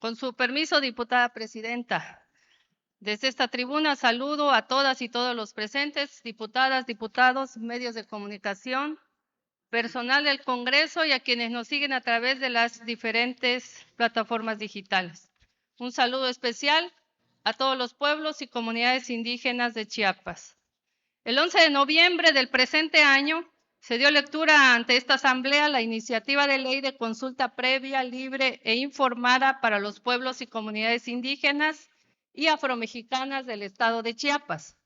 Con su permiso, diputada presidenta, desde esta tribuna saludo a todas y todos los presentes, diputadas, diputados, medios de comunicación, personal del Congreso y a quienes nos siguen a través de las diferentes plataformas digitales. Un saludo especial a todos los pueblos y comunidades indígenas de Chiapas. El 11 de noviembre del presente año se dio lectura ante esta asamblea la iniciativa de ley de consulta previa, libre e informada para los pueblos y comunidades indígenas y afromexicanas del estado de Chiapas.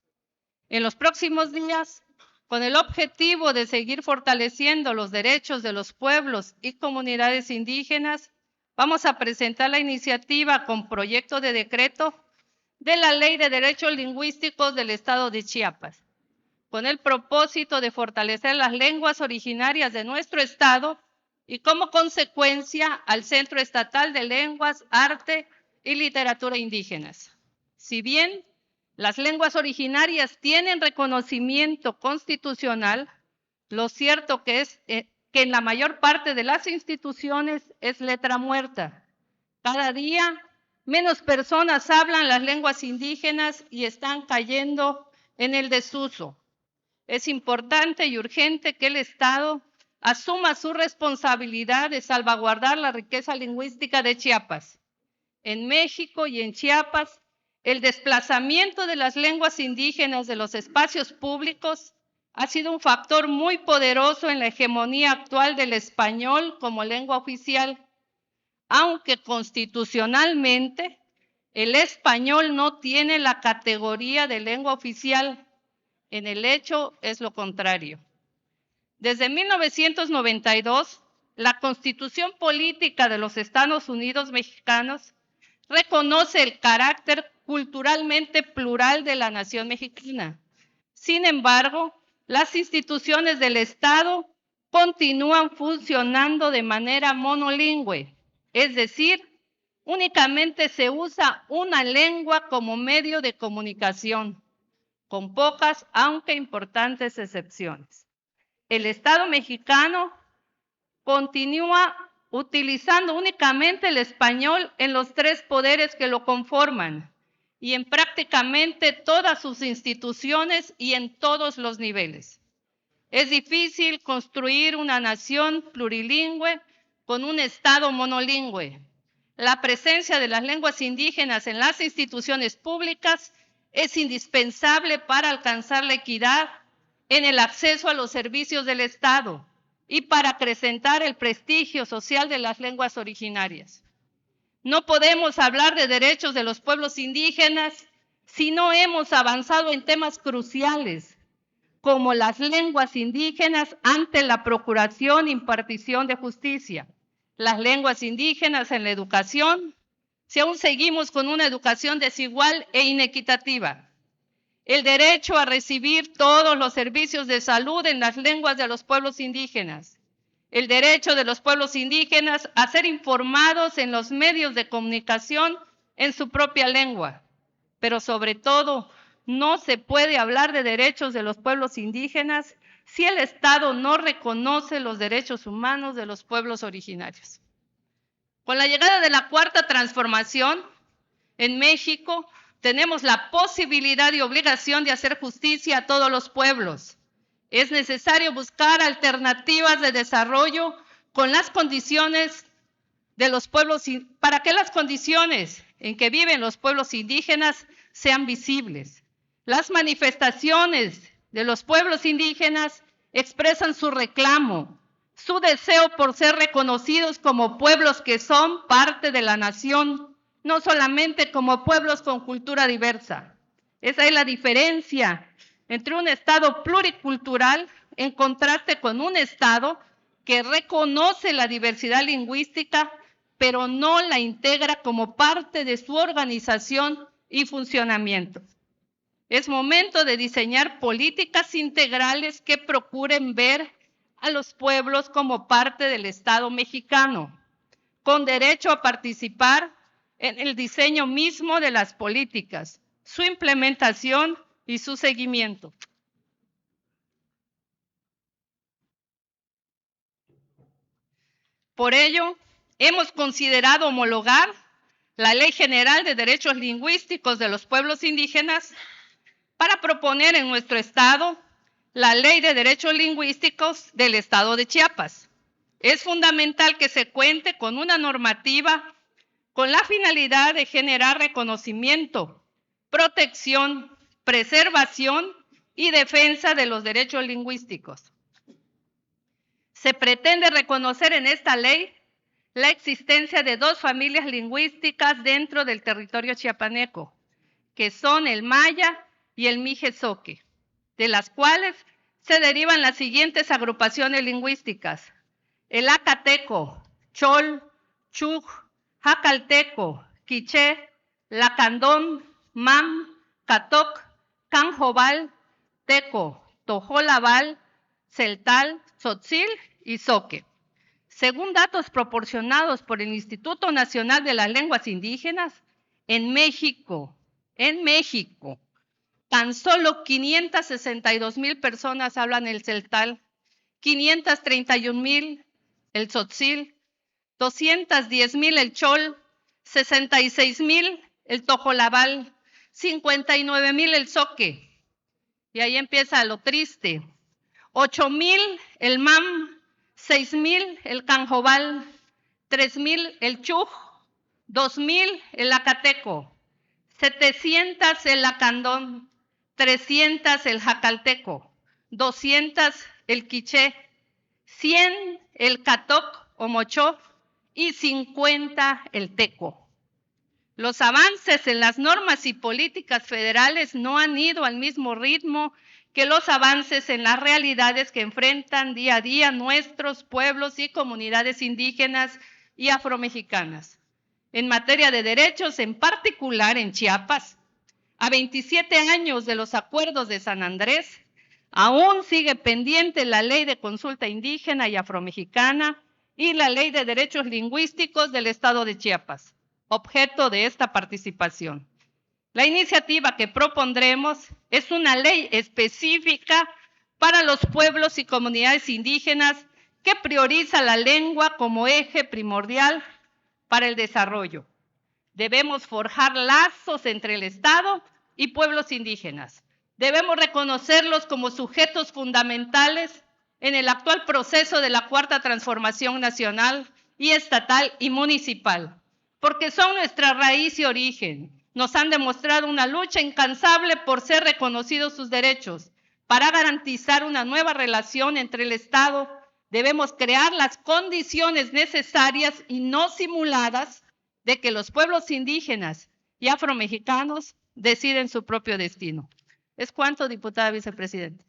En los próximos días, con el objetivo de seguir fortaleciendo los derechos de los pueblos y comunidades indígenas, vamos a presentar la iniciativa con proyecto de decreto de la Ley de Derechos Lingüísticos del estado de Chiapas, con el propósito de fortalecer las lenguas originarias de nuestro estado y como consecuencia al Centro Estatal de Lenguas, Arte y Literatura Indígenas. Si bien las lenguas originarias tienen reconocimiento constitucional, lo cierto que es que en la mayor parte de las instituciones es letra muerta. Cada día menos personas hablan las lenguas indígenas y están cayendo en el desuso. Es importante y urgente que el Estado asuma su responsabilidad de salvaguardar la riqueza lingüística de Chiapas. En México y en Chiapas, el desplazamiento de las lenguas indígenas de los espacios públicos ha sido un factor muy poderoso en la hegemonía actual del español como lengua oficial, aunque constitucionalmente el español no tiene la categoría de lengua oficial. En el hecho es lo contrario. Desde 1992, la Constitución Política de los Estados Unidos Mexicanos reconoce el carácter culturalmente plural de la nación mexicana. Sin embargo, las instituciones del Estado continúan funcionando de manera monolingüe, es decir, únicamente se usa una lengua como medio de comunicación, con pocas, aunque importantes excepciones. El Estado mexicano continúa utilizando únicamente el español en los tres poderes que lo conforman y en prácticamente todas sus instituciones y en todos los niveles. Es difícil construir una nación plurilingüe con un Estado monolingüe. La presencia de las lenguas indígenas en las instituciones públicas es indispensable para alcanzar la equidad en el acceso a los servicios del Estado y para acrecentar el prestigio social de las lenguas originarias. No podemos hablar de derechos de los pueblos indígenas si no hemos avanzado en temas cruciales como las lenguas indígenas ante la procuración e impartición de justicia, las lenguas indígenas en la educación, si aún seguimos con una educación desigual e inequitativa, el derecho a recibir todos los servicios de salud en las lenguas de los pueblos indígenas, el derecho de los pueblos indígenas a ser informados en los medios de comunicación en su propia lengua, pero sobre todo, no se puede hablar de derechos de los pueblos indígenas si el Estado no reconoce los derechos humanos de los pueblos originarios. Con la llegada de la Cuarta Transformación, en México tenemos la posibilidad y obligación de hacer justicia a todos los pueblos. Es necesario buscar alternativas de desarrollo con las condiciones de los pueblos, para que las condiciones en que viven los pueblos indígenas sean visibles. Las manifestaciones de los pueblos indígenas expresan su reclamo, su deseo por ser reconocidos como pueblos que son parte de la nación, no solamente como pueblos con cultura diversa. Esa es la diferencia entre un Estado pluricultural en contraste con un Estado que reconoce la diversidad lingüística, pero no la integra como parte de su organización y funcionamiento. Es momento de diseñar políticas integrales que procuren ver a los pueblos como parte del Estado mexicano, con derecho a participar en el diseño mismo de las políticas, su implementación y su seguimiento. Por ello, hemos considerado homologar la Ley General de Derechos Lingüísticos de los Pueblos Indígenas para proponer en nuestro estado la Ley de Derechos Lingüísticos del estado de Chiapas. Es fundamental que se cuente con una normativa con la finalidad de generar reconocimiento, protección, preservación y defensa de los derechos lingüísticos. Se pretende reconocer en esta ley la existencia de dos familias lingüísticas dentro del territorio chiapaneco, que son el maya y el mijezoque, de las cuales se derivan las siguientes agrupaciones lingüísticas: el acateco, chol, chuj, jacalteco, quiché, lacandón, mam, catoc, canjobal, teco, tojolabal, celtal, tzotzil y zoque. Según datos proporcionados por el Instituto Nacional de las Lenguas Indígenas, en México, tan solo 562,000 personas hablan el celtal, 531,000 el tzotzil, 210,000 el chol, 66,000 el tojolabal, 59,000 el zoque. Y ahí empieza lo triste. 8,000 el mam, 6,000 el canjobal, 3,000 el chuj, 2,000 el acateco, 700 el lacandón, 300 el jacalteco, 200 el quiché, 100 el catoc o mochó y 50 el teco. Los avances en las normas y políticas federales no han ido al mismo ritmo que los avances en las realidades que enfrentan día a día nuestros pueblos y comunidades indígenas y afromexicanas. En materia de derechos, en particular en Chiapas, a 27 años de los acuerdos de San Andrés, aún sigue pendiente la Ley de Consulta Indígena y Afromexicana y la Ley de Derechos Lingüísticos del Estado de Chiapas, objeto de esta participación. La iniciativa que propondremos es una ley específica para los pueblos y comunidades indígenas que prioriza la lengua como eje primordial para el desarrollo. Debemos forjar lazos entre el Estado y pueblos indígenas. Debemos reconocerlos como sujetos fundamentales en el actual proceso de la Cuarta Transformación Nacional y estatal y municipal, porque son nuestra raíz y origen. Nos han demostrado una lucha incansable por ser reconocidos sus derechos. Para garantizar una nueva relación entre el Estado, debemos crear las condiciones necesarias y no simuladas de que los pueblos indígenas y afromexicanos deciden su propio destino. ¿Es cuánto, diputada vicepresidenta?